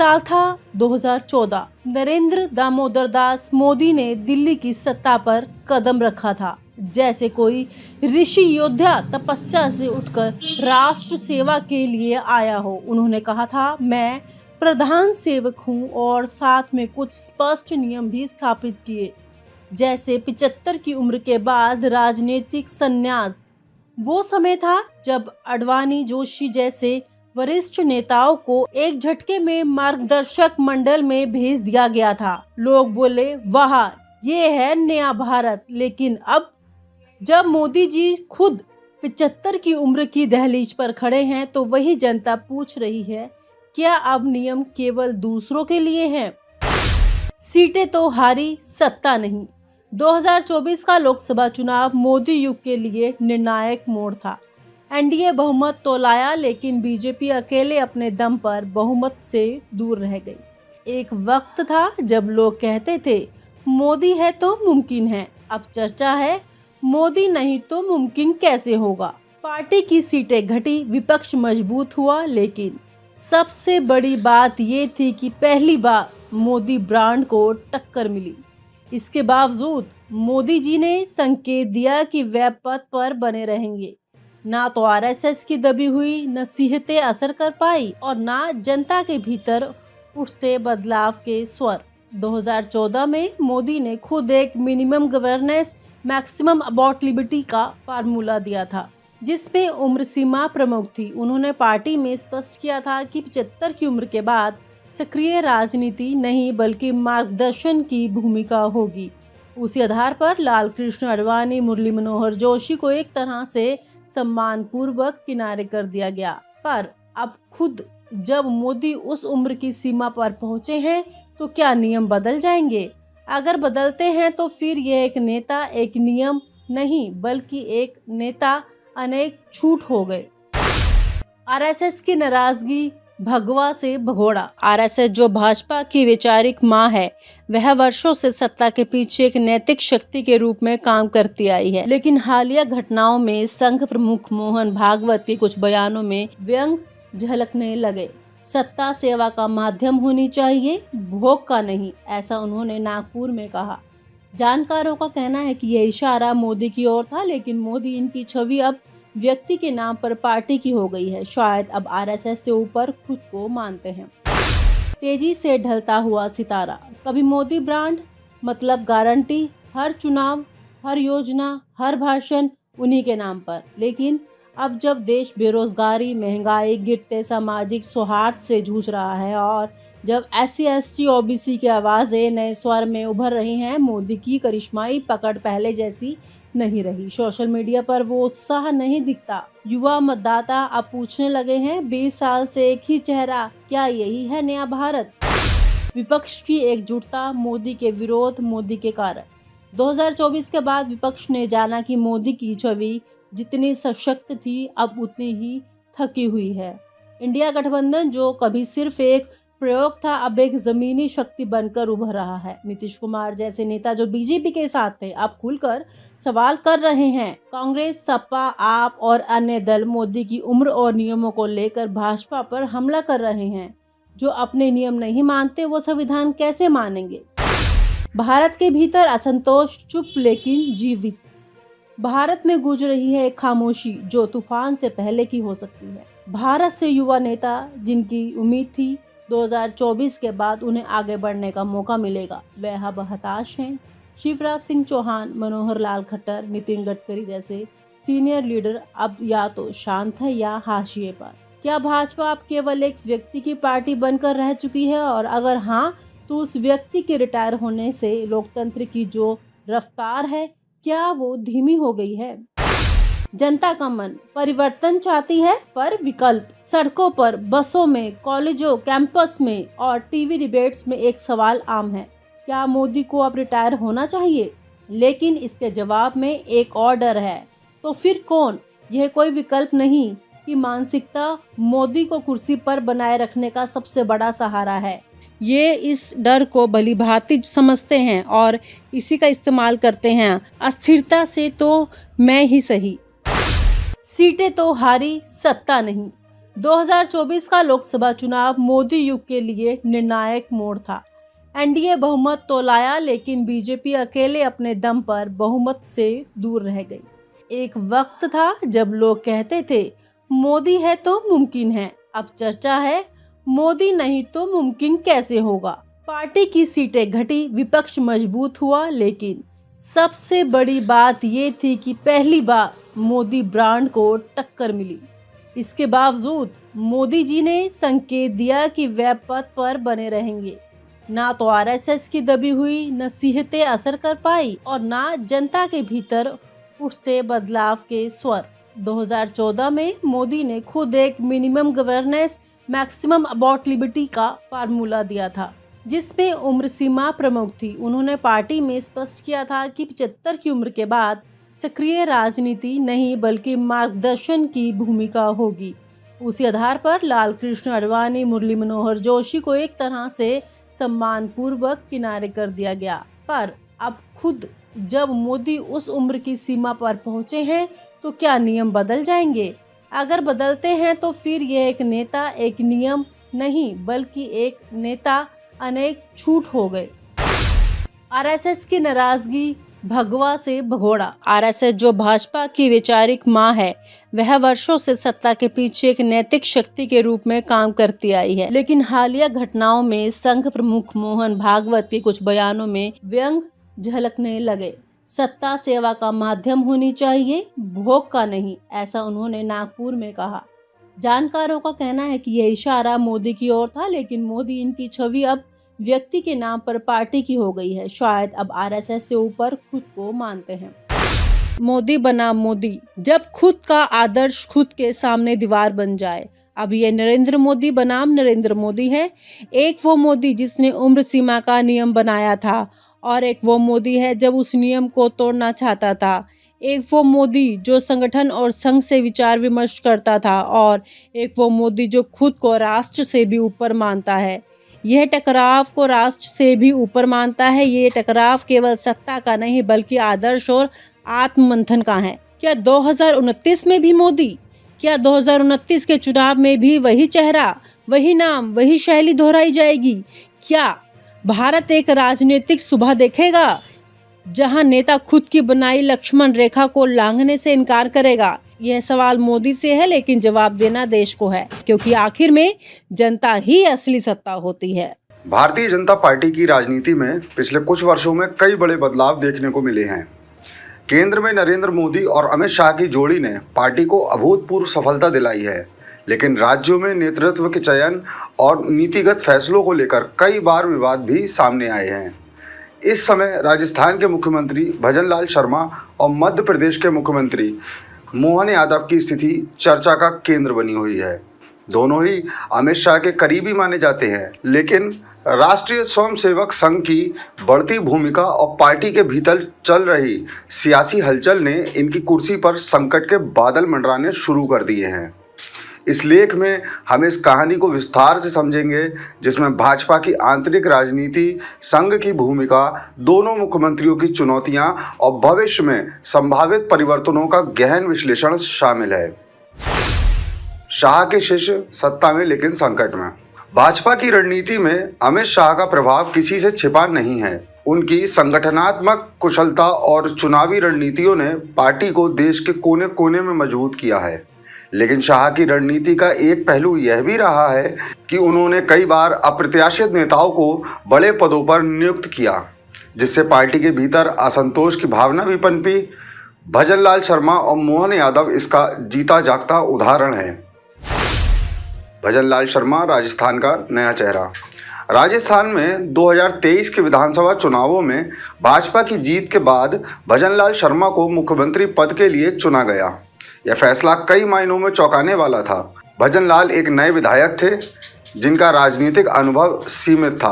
साल था 2014। नरेंद्र दामोदर दास मोदी ने दिल्ली की सत्ता पर कदम रखा था, जैसे कोई ऋषि योद्धा तपस्या से उठकर राष्ट्र सेवा के लिए आया हो। उन्होंने कहा था, मैं प्रधान सेवक हूँ, और साथ में कुछ स्पष्ट नियम भी स्थापित किए, जैसे 75 की उम्र के बाद राजनीतिक संन्यास। वो समय था जब अडवाणी, जोशी जैसे वरिष्ठ नेताओं को एक झटके में मार्गदर्शक मंडल में भेज दिया गया था। लोग बोले, वाह, ये है नया भारत। लेकिन अब जब मोदी जी खुद 75 की उम्र की दहलीज पर खड़े हैं, तो वही जनता पूछ रही है, क्या अब नियम केवल दूसरों के लिए हैं? सीटें तो हारी, सत्ता नहीं। 2024 का लोकसभा चुनाव मोदी युग के लिए निर्णायक मोड़ था। एनडीए बहुमत तो लाया, लेकिन बीजेपी अकेले अपने दम पर बहुमत से दूर रह गई। एक वक्त था जब लोग कहते थे, मोदी है तो मुमकिन है। अब चर्चा है, मोदी नहीं तो मुमकिन कैसे होगा। पार्टी की सीटें घटी, विपक्ष मजबूत हुआ, लेकिन सबसे बड़ी बात ये थी कि पहली बार मोदी ब्रांड को टक्कर मिली। इसके बावजूद मोदी जी ने संकेत दिया कि वे पद पर बने रहेंगे। ना तो आरएसएस की दबी हुई नसीहतें असर कर पाई, और ना जनता के भीतर उठते बदलाव के स्वर। 2014 में मोदी ने खुद एक minimum governance maximum about liberty का फार्मूला दिया था, जिसमें उम्र सीमा प्रमुख थी। उन्होंने पार्टी में स्पष्ट किया था कि 75 की उम्र के बाद सक्रिय राजनीति नहीं, बल्कि मार्गदर्शन की भूमिका होगी। उसी आधार पर लाल कृष्ण आडवाणी, मुरली मनोहर जोशी को एक तरह से सम्मानपूर्वक किनारे कर दिया गया। पर अब खुद जब मोदी उस उम्र की सीमा पर पहुंचे हैं, तो क्या नियम बदल जाएंगे? अगर बदलते हैं तो फिर यह एक नेता एक नियम नहीं, बल्कि एक नेता अनेक छूट हो गए। आरएसएस की नाराजगी भगवा से भगोड़ा। आरएसएस, जो भाजपा की वैचारिक मां है, वह वर्षों से सत्ता के पीछे एक नैतिक शक्ति के रूप में काम करती आई है। लेकिन हालिया घटनाओं में संघ प्रमुख मोहन भागवत के कुछ बयानों में व्यंग झलकने लगे। सत्ता सेवा का माध्यम होनी चाहिए, भोग का नहीं, ऐसा उन्होंने नागपुर में कहा। जानकारों का कहना है कि यह इशारा मोदी की ओर था, लेकिन मोदी इनकी छवि अब व्यक्ति के नाम पर पार्टी की हो गई है। शायद अब आरएसएस से ऊपर खुद को मानते हैं। तेजी से ढलता हुआ सितारा। कभी मोदी ब्रांड मतलब गारंटी, हर चुनाव, हर योजना, हर भाषण उन्हीं के नाम पर। लेकिन अब जब देश बेरोजगारी, महंगाई, गिरते सामाजिक सौहार्द से जूझ रहा है, और जब SC ST OBC की आवाज़ें नए स्वर में उभर रही हैं, मोदी की करिश्माई पकड़ पहले जैसी नहीं रही। सोशल मीडिया पर वो उत्साह नहीं दिखता। युवा मतदाता अब पूछने लगे हैं, 20 साल से एक ही चेहरा, क्या यही है नया भारत? विपक्ष की एकजुटता, मोदी के विरोध, मोदी के कारण। 2024 के बाद विपक्ष ने जाना कि मोदी की छवि जितनी सशक्त थी, अब उतनी ही थकी हुई है। इंडिया गठबंधन, जो कभी सिर्फ एक प्रयोग था, अब एक जमीनी शक्ति बनकर उभर रहा है। नीतीश कुमार जैसे नेता जो बीजेपी के साथ थे, अब खुलकर सवाल कर रहे हैं। कांग्रेस, सपा, आप और अन्य दल मोदी की उम्र और नियमों को लेकर भाजपा पर हमला कर रहे हैं। जो अपने नियम नहीं मानते, वो संविधान कैसे मानेंगे? भारत के भीतर असंतोष, चुप लेकिन जीवित। भारत में गूंज रही है एक खामोशी जो तूफान से पहले की हो सकती है। भारत से युवा नेता, जिनकी उम्मीद थी 2024 के बाद उन्हें आगे बढ़ने का मौका मिलेगा, वह अब हताश हैं। शिवराज सिंह चौहान, मनोहर लाल खट्टर, नितिन गडकरी जैसे सीनियर लीडर अब या तो शांत है या हाशिए पर। क्या भाजपा अब केवल एक व्यक्ति की पार्टी बनकर रह चुकी है? और अगर हाँ, तो उस व्यक्ति के रिटायर होने से लोकतंत्र की जो रफ्तार है, क्या वो धीमी हो गई है? जनता का मन परिवर्तन चाहती है, पर विकल्प। सड़कों पर, बसों में, कॉलेजों, कैंपस में और टीवी डिबेट्स में एक सवाल आम है, क्या मोदी को अब रिटायर होना चाहिए? लेकिन इसके जवाब में एक और डर है, तो फिर कौन? यह कोई विकल्प नहीं कि मानसिकता मोदी को कुर्सी पर बनाए रखने का सबसे बड़ा सहारा है। ये इस डर को भलीभांति समझते हैं और इसी का इस्तेमाल करते हैं। अस्थिरता से तो मैं ही सही। सीटें तो हारी, सत्ता नहीं। 2024 का लोकसभा चुनाव मोदी युग के लिए निर्णायक मोड़ था। एनडीए बहुमत तो लाया, लेकिन बीजेपी अकेले अपने दम पर बहुमत से दूर रह गई। एक वक्त था जब लोग कहते थे मोदी है तो मुमकिन है। अब चर्चा है मोदी नहीं तो मुमकिन कैसे होगा। पार्टी की सीटें घटी, विपक्ष मजबूत हुआ, लेकिन सबसे बड़ी बात ये थी कि पहली बार मोदी ब्रांड को टक्कर मिली। इसके बावजूद मोदी जी ने संकेत दिया कि वे पद पर बने रहेंगे। ना तो आरएसएस की दबी हुई नसीहतें असर कर पाई और ना जनता के भीतर उठते बदलाव के स्वर। 2014 में मोदी ने खुद एक minimum governance maximum about liberty का फार्मूला दिया था, जिसमें उम्र सीमा प्रमुख थी। उन्होंने पार्टी में स्पष्ट किया था कि 75 की उम्र के बाद सक्रिय राजनीति नहीं बल्कि मार्गदर्शन की भूमिका होगी। उसी आधार पर लाल कृष्ण आडवाणी, मुरली मनोहर जोशी को एक तरह से सम्मानपूर्वक किनारे कर दिया गया। पर अब खुद जब मोदी उस उम्र की सीमा पर पहुंचे हैं तो क्या नियम बदल जाएंगे? अगर बदलते हैं तो फिर यह एक नेता एक नियम नहीं बल्कि एक नेता अनेक छूट हो गए। आरएसएस की नाराजगी भगवा से भगोड़ा। आरएसएस जो भाजपा की वैचारिक मां है, वह वर्षों से सत्ता के पीछे एक नैतिक शक्ति के रूप में काम करती आई है। लेकिन हालिया घटनाओं में संघ प्रमुख मोहन भागवत के कुछ बयानों में व्यंग झलकने लगे। सत्ता सेवा का माध्यम होनी चाहिए, भोग का नहीं, ऐसा उन्होंने नागपुर में कहा। जानकारों का कहना है कि यह इशारा मोदी की ओर था, लेकिन मोदी इनकी छवि अब व्यक्ति के नाम पर पार्टी की हो गई है। शायद अब आरएसएस से ऊपर खुद को मानते हैं। मोदी बनाम मोदी, जब खुद का आदर्श खुद के सामने दीवार बन जाए। अब ये नरेंद्र मोदी बनाम नरेंद्र मोदी है। एक वो मोदी जिसने उम्र सीमा का नियम बनाया था और एक वो मोदी है जब उस नियम को तोड़ना चाहता था। एक वो मोदी जो संगठन और संघ से विचार विमर्श करता था और एक वो मोदी जो खुद को राष्ट्र से भी ऊपर मानता है। यह टकराव को राष्ट्र से भी ऊपर मानता है। ये टकराव केवल सत्ता का नहीं बल्कि आदर्श और आत्ममंथन का है। क्या 2029 में भी मोदी? क्या 2029 के चुनाव में भी वही चेहरा, वही नाम, वही शैली दोहराई जाएगी? क्या भारत एक राजनीतिक सुबह देखेगा जहां नेता खुद की बनाई लक्ष्मण रेखा को लांघने से इनकार करेगा? यह सवाल मोदी से है, लेकिन जवाब देना देश को है, क्योंकि आखिर में जनता ही असली सत्ता होती है। भारतीय जनता पार्टी की राजनीति में पिछले कुछ वर्षों में कई बड़े बदलाव देखने को मिले हैं। केंद्र में नरेंद्र मोदी और अमित शाह की जोड़ी ने पार्टी को अभूतपूर्व सफलता दिलाई है, लेकिन राज्यों में नेतृत्व के चयन और नीतिगत फैसलों को लेकर कई बार विवाद भी सामने आए हैं। इस समय राजस्थान के मुख्यमंत्री भजन लाल शर्मा और मध्य प्रदेश के मुख्यमंत्री मोहन यादव की स्थिति चर्चा का केंद्र बनी हुई है। दोनों ही अमित शाह के करीबी माने जाते हैं, लेकिन राष्ट्रीय स्वयंसेवक संघ की बढ़ती भूमिका और पार्टी के भीतर चल रही सियासी हलचल ने इनकी कुर्सी पर संकट के बादल मंडराने शुरू कर दिए हैं। इस लेख में हम इस कहानी को विस्तार से समझेंगे, जिसमें भाजपा की आंतरिक राजनीति, संघ की भूमिका, दोनों मुख्यमंत्रियों की चुनौतियां और भविष्य में संभावित परिवर्तनों का गहन विश्लेषण शामिल है। शाह के शिष्य सत्ता में लेकिन संकट में। भाजपा की रणनीति में अमित शाह का प्रभाव किसी से छिपा नहीं है। उनकी संगठनात्मक कुशलता और चुनावी रणनीतियों ने पार्टी को देश के कोने कोने में मजबूत किया है। लेकिन शाह की रणनीति का एक पहलू यह भी रहा है कि उन्होंने कई बार अप्रत्याशित नेताओं को बड़े पदों पर नियुक्त किया, जिससे पार्टी के भीतर असंतोष की भावना भी पनपी। भजन लाल शर्मा और मोहन यादव इसका जीता जागता उदाहरण है। भजन लाल शर्मा राजस्थान का नया चेहरा। राजस्थान में 2023 के विधानसभा चुनावों में भाजपा की जीत के बाद भजन लाल शर्मा को मुख्यमंत्री पद के लिए चुना गया। यह फैसला कई मायनों में चौंकाने वाला था। भजन लाल एक नए विधायक थे जिनका राजनीतिक अनुभव सीमित था।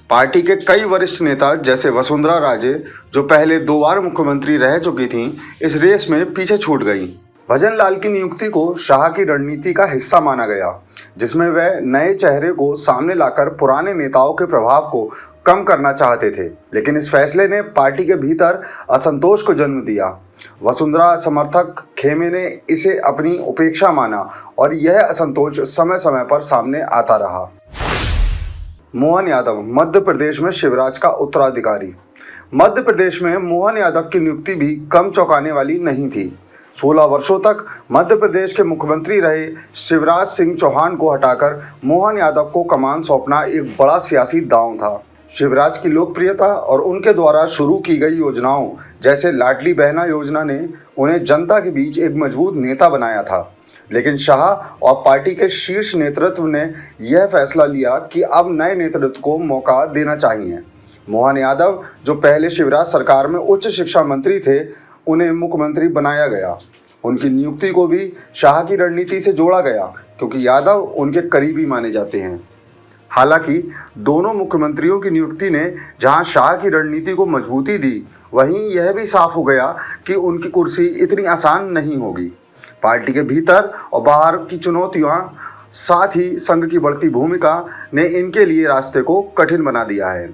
पार्टी के कई वरिष्ठ नेता जैसे वसुंधरा राजे, जो पहले 2 बार मुख्यमंत्री रह चुकी थीं, इस रेस में पीछे छूट गईं। भजन लाल की नियुक्ति को शाह की रणनीति का हिस्सा माना गया, जिसमें वह नए चेहरे को सामने लाकर पुराने नेताओं के प्रभाव को कम करना चाहते थे, लेकिन इस फैसले ने पार्टी के भीतर असंतोष को जन्म दिया। वसुंधरा समर्थक खेमे ने इसे अपनी उपेक्षा माना और यह असंतोष समय समय पर सामने आता रहा। मोहन यादव मध्य प्रदेश में शिवराज का उत्तराधिकारी। मध्य प्रदेश में मोहन यादव की नियुक्ति भी कम चौंकाने वाली नहीं थी। 16 वर्षों तक मध्य प्रदेश के मुख्यमंत्री रहे शिवराज सिंह चौहान को हटाकर मोहन यादव को कमान सौंपना एक बड़ा सियासी दांव था। शिवराज की लोकप्रियता और उनके द्वारा शुरू की गई योजनाओं जैसे लाडली बहना योजना ने उन्हें जनता के बीच एक मजबूत नेता बनाया था। लेकिन शाह और पार्टी के शीर्ष नेतृत्व ने यह फैसला लिया कि अब नए नेतृत्व को मौका देना चाहिए। मोहन यादव, जो पहले शिवराज सरकार में उच्च शिक्षा मंत्री थे, उन्हें मुख्यमंत्री बनाया गया। उनकी नियुक्ति को भी शाह की रणनीति से जोड़ा गया क्योंकि यादव उनके करीबी माने जाते हैं। हालांकि दोनों मुख्यमंत्रियों की नियुक्ति ने जहां शाह की रणनीति को मजबूती दी, वहीं यह भी साफ हो गया कि उनकी कुर्सी इतनी आसान नहीं होगी। पार्टी के भीतर और बाहर की चुनौतियां, साथ ही संघ की बढ़ती भूमिका ने इनके लिए रास्ते को कठिन बना दिया है।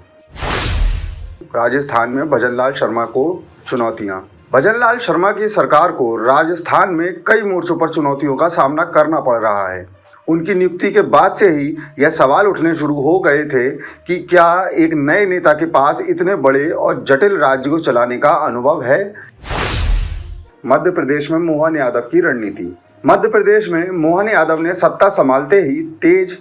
राजस्थान में भजनलाल शर्मा को चुनौतियां। भजनलाल शर्मा की सरकार को राजस्थान में कई मोर्चों पर चुनौतियों का सामना करना पड़ रहा है। उनकी नियुक्ति के बाद से ही यह सवाल उठने शुरू हो गए थे कि क्या एक नए नेता के पास इतने बड़े और जटिल राज्य को चलाने का अनुभव है। मध्य प्रदेश में मोहन यादव की रणनीति। मध्य प्रदेश में मोहन यादव ने सत्ता संभालते ही तेज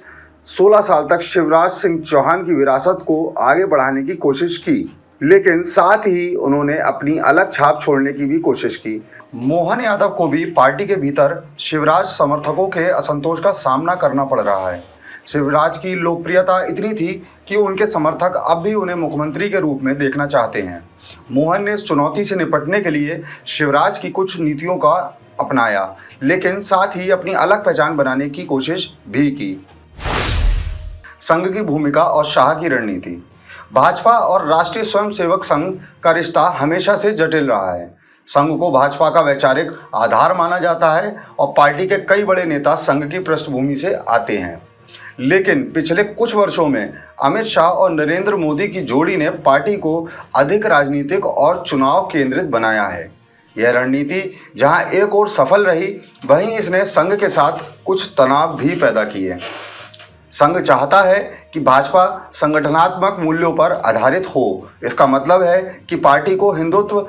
16 साल तक शिवराज सिंह चौहान की विरासत को आगे बढ़ाने की कोशिश की, लेकिन साथ ही उन्होंने अपनी अलग छाप छोड़ने की भी कोशिश की। मोहन यादव को भी पार्टी के भीतर शिवराज समर्थकों के असंतोष का सामना करना पड़ रहा है। शिवराज की लोकप्रियता इतनी थी कि उनके समर्थक अब भी उन्हें मुख्यमंत्री के रूप में देखना चाहते हैं। मोहन ने इस चुनौती से निपटने के लिए शिवराज की कुछ नीतियों का अपनाया, लेकिन साथ ही अपनी अलग पहचान बनाने की कोशिश भी की। संघ की भूमिका और शाह की रणनीति। भाजपा और राष्ट्रीय स्वयंसेवक संघ का रिश्ता हमेशा से जटिल रहा है। संघ को भाजपा का वैचारिक आधार माना जाता है और पार्टी के कई बड़े नेता संघ की पृष्ठभूमि से आते हैं। लेकिन पिछले कुछ वर्षों में अमित शाह और नरेंद्र मोदी की जोड़ी ने पार्टी को अधिक राजनीतिक और चुनाव केंद्रित बनाया है। यह रणनीति जहां एक ओर सफल रही, वहीं इसने संघ के साथ कुछ तनाव भी पैदा किए। संघ चाहता है कि भाजपा संगठनात्मक मूल्यों पर आधारित हो। इसका मतलब है कि पार्टी को हिंदुत्व,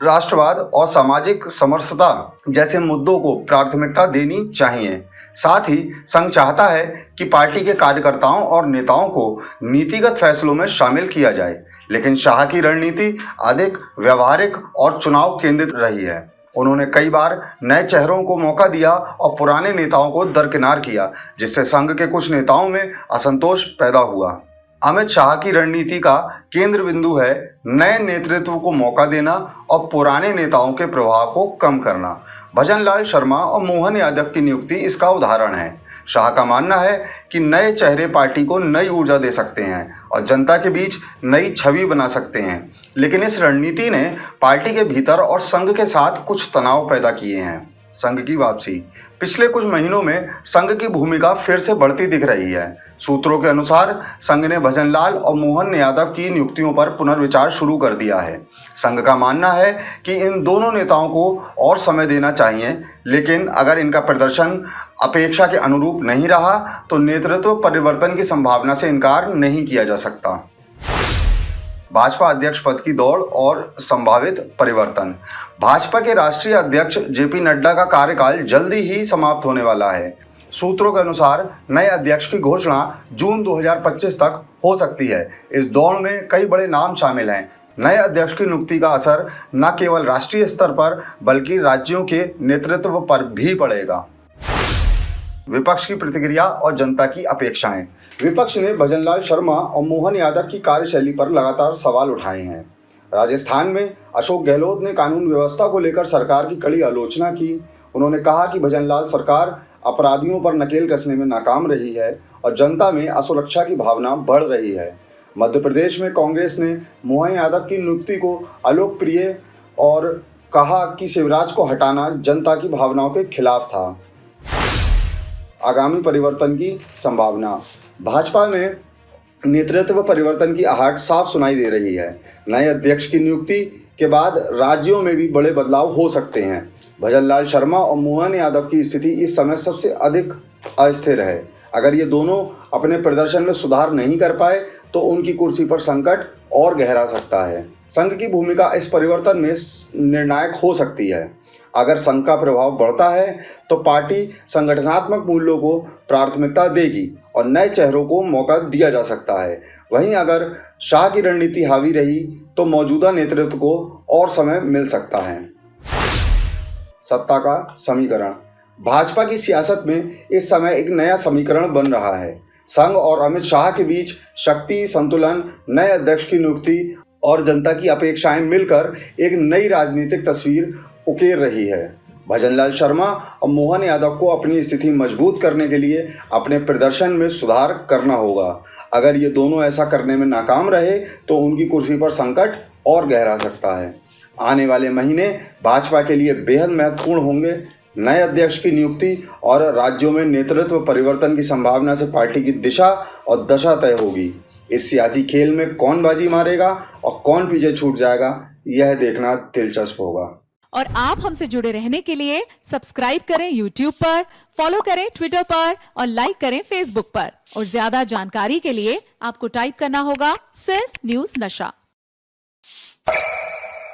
राष्ट्रवाद और सामाजिक समरसता जैसे मुद्दों को प्राथमिकता देनी चाहिए। साथ ही संघ चाहता है कि पार्टी के कार्यकर्ताओं और नेताओं को नीतिगत फैसलों में शामिल किया जाए। लेकिन शाह की रणनीति अधिक व्यवहारिक और चुनाव केंद्रित रही है। उन्होंने कई बार नए चेहरों को मौका दिया और पुराने नेताओं को दरकिनार किया, जिससे संघ के कुछ नेताओं में असंतोष पैदा हुआ। अमित शाह की रणनीति का केंद्र बिंदु है नए नेतृत्व को मौका देना और पुराने नेताओं के प्रभाव को कम करना। भजनलाल शर्मा और मोहन यादव की नियुक्ति इसका उदाहरण है। शाह का मानना है कि नए चेहरे पार्टी को नई ऊर्जा दे सकते हैं और जनता के बीच नई छवि बना सकते हैं। लेकिन इस रणनीति ने पार्टी के भीतर और संघ के साथ कुछ तनाव पैदा किए हैं। संघ की वापसी। पिछले कुछ महीनों में संघ की भूमिका फिर से बढ़ती दिख रही है। सूत्रों के अनुसार संघ ने भजनलाल और मोहन यादव की नियुक्तियों पर पुनर्विचार शुरू कर दिया है। संघ का मानना है कि इन दोनों नेताओं को और समय देना चाहिए, लेकिन अगर इनका प्रदर्शन अपेक्षा के अनुरूप नहीं रहा तो नेतृत्व परिवर्तन की संभावना से इनकार नहीं किया जा सकता। भाजपा अध्यक्ष पद की दौड़ और संभावित परिवर्तन। भाजपा के राष्ट्रीय अध्यक्ष जेपी नड्डा का कार्यकाल जल्दी ही समाप्त होने वाला है। सूत्रों के अनुसार नए अध्यक्ष की घोषणा जून 2025 तक हो सकती है। इस दौड़ में कई बड़े नाम शामिल हैं। नए अध्यक्ष की नियुक्ति का असर न केवल राष्ट्रीय स्तर पर बल्कि राज्यों के नेतृत्व पर भी पड़ेगा। विपक्ष की प्रतिक्रिया और जनता की अपेक्षाएं। विपक्ष ने भजनलाल शर्मा और मोहन यादव की कार्यशैली पर लगातार सवाल उठाए हैं। राजस्थान में अशोक गहलोत ने कानून व्यवस्था को लेकर सरकार की कड़ी आलोचना की। उन्होंने कहा कि भजनलाल सरकार अपराधियों पर नकेल कसने में नाकाम रही है और जनता में असुरक्षा की भावना बढ़ रही है। मध्य प्रदेश में कांग्रेस ने मोहन यादव की नियुक्ति को अलोकप्रिय और कहा कि शिवराज को हटाना जनता की भावनाओं के खिलाफ था। आगामी परिवर्तन की संभावना। भाजपा में नेतृत्व परिवर्तन की आहट साफ सुनाई दे रही है। नए अध्यक्ष की नियुक्ति के बाद राज्यों में भी बड़े बदलाव हो सकते हैं। भजनलाल शर्मा और मोहन यादव की स्थिति इस समय सबसे अधिक अस्थिर है। अगर ये दोनों अपने प्रदर्शन में सुधार नहीं कर पाए तो उनकी कुर्सी पर संकट और गहरा सकता है। संघ की भूमिका इस परिवर्तन में निर्णायक हो सकती है। अगर संघ का प्रभाव बढ़ता है तो पार्टी संगठनात्मक मूल्यों को प्राथमिकता देगी और नए चेहरों को मौका दिया जा सकता है। वहीं अगर शाह की रणनीति हावी रही तो मौजूदा नेतृत्व को और समय मिल सकता है। सत्ता का समीकरण। भाजपा की सियासत में इस समय एक नया समीकरण बन रहा है। संघ और अमित शाह के बीच शक्ति संतुलन, नए अध्यक्ष की नियुक्ति और जनता की अपेक्षाएं मिलकर एक नई राजनीतिक तस्वीर उकेर रही है। भजनलाल शर्मा और मोहन यादव को अपनी स्थिति मजबूत करने के लिए अपने प्रदर्शन में सुधार करना होगा। अगर ये दोनों ऐसा करने में नाकाम रहे तो उनकी कुर्सी पर संकट और गहरा सकता है। आने वाले महीने भाजपा के लिए बेहद महत्वपूर्ण होंगे। नए अध्यक्ष की नियुक्ति और राज्यों में नेतृत्व परिवर्तन की संभावना से पार्टी की दिशा और दशा तय होगी। इस सियासी खेल में कौन बाजी मारेगा और कौन पीछे छूट जाएगा, यह देखना दिलचस्प होगा। और आप हमसे जुड़े रहने के लिए सब्सक्राइब करें YouTube पर, फॉलो करें Twitter पर और लाइक करें Facebook पर। और ज्यादा जानकारी के लिए आपको टाइप करना होगा सिर्फ न्यूज़ नशा।